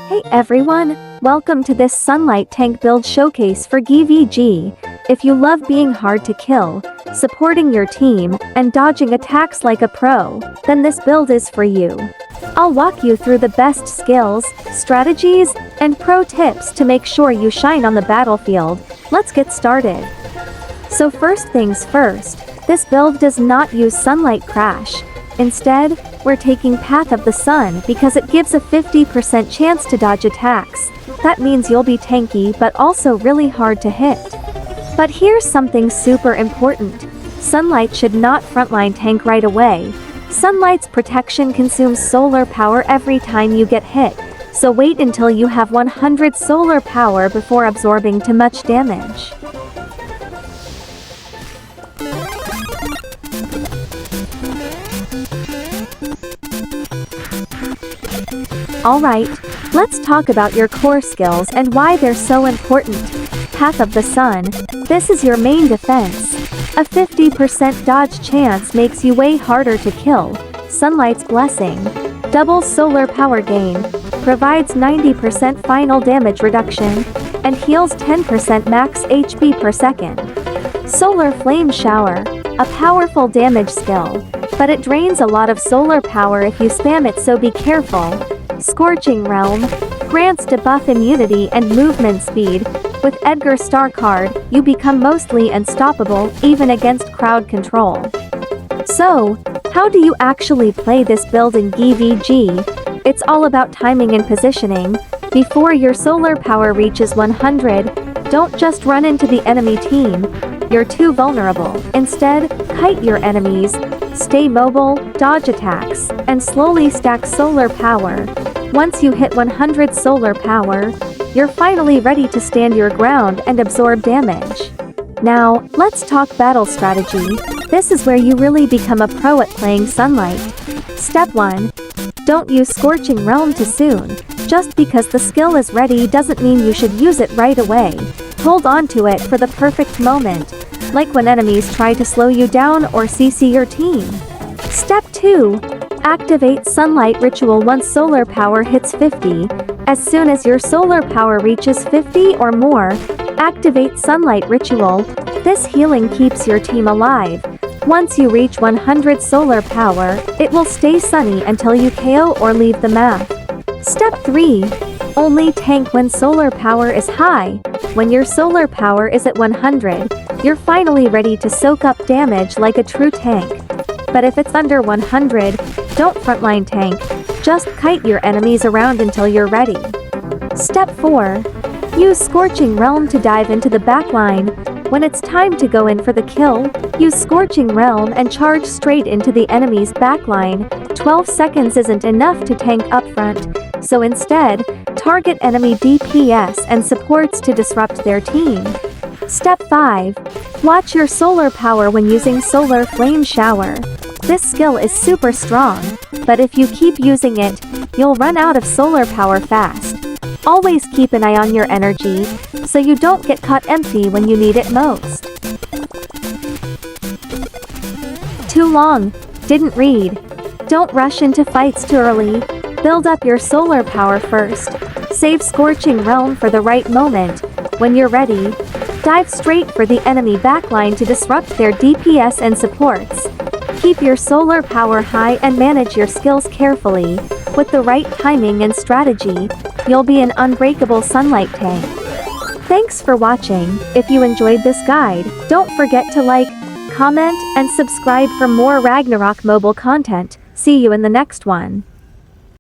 Hey everyone, welcome to this Sunlight Tank build showcase for GvG. If you love being hard to kill, supporting your team, and dodging attacks like a pro, then this build is for you. I'll walk you through the best skills, strategies, and pro tips to make sure you shine on the battlefield. Let's get started. So first things first, this build does not use Sunlight Crash. Instead, we're taking Path of the Sun because it gives a 50% chance to dodge attacks. That means you'll be tanky but also really hard to hit. But here's something super important. Sunlight should not frontline tank right away. Sunlight's protection consumes solar power every time you get hit, so wait until you have 100 solar power before absorbing too much damage. Alright, let's talk about your core skills and why they're so important. Path of the Sun. This is your main defense. A 50% dodge chance makes you way harder to kill. Sunlight's Blessing. Double solar power gain. Provides 90% final damage reduction, and heals 10% max HP per second. Solar Flame Shower. A powerful damage skill, but it drains a lot of solar power if you spam it, so be careful. Scorching Realm. Grants debuff immunity and movement speed. With Edgar Star card, you become mostly unstoppable, even against crowd control. So, how do you actually play this build in GvG? It's all about timing and positioning. Before your solar power reaches 100, don't just run into the enemy team. You're too vulnerable. Instead, kite your enemies, stay mobile, dodge attacks, and slowly stack solar power. Once you hit 100 solar power, you're finally ready to stand your ground and absorb damage. Now, let's talk battle strategy. This is where you really become a pro at playing Sunlight. Step 1. Don't use Scorching Realm too soon. Just because the skill is ready doesn't mean you should use it right away. Hold on to it for the perfect moment, like when enemies try to slow you down or CC your team. Step 2. Activate Sunlight Ritual once solar power hits 50. As soon as your solar power reaches 50 or more, activate Sunlight Ritual. This healing keeps your team alive. Once you reach 100 solar power, it will stay sunny until you KO or leave the map. Step 3. Only tank when solar power is high. When your solar power is at 100, you're finally ready to soak up damage like a true tank. But if it's under 100, don't frontline tank. Just kite your enemies around until you're ready. Step 4. Use Scorching Realm to dive into the backline. When it's time to go in for the kill, use Scorching Realm and charge straight into the enemy's backline. 12 seconds isn't enough to tank upfront, so instead, target enemy DPS and supports to disrupt their team. Step 5. Watch your solar power when using Solar Flame Shower. This skill is super strong, but if you keep using it, you'll run out of solar power fast. Always keep an eye on your energy, so you don't get caught empty when you need it most. Too long. Didn't read. Don't rush into fights too early. Build up your solar power first. Save Scorching Realm for the right moment. When you're ready, dive straight for the enemy backline to disrupt their DPS and supports. Keep your solar power high and manage your skills carefully. With the right timing and strategy, you'll be an unbreakable Sunlight tank. Thanks for watching. If you enjoyed this guide, don't forget to like, comment, and subscribe for more Ragnarok mobile content. See you in the next one.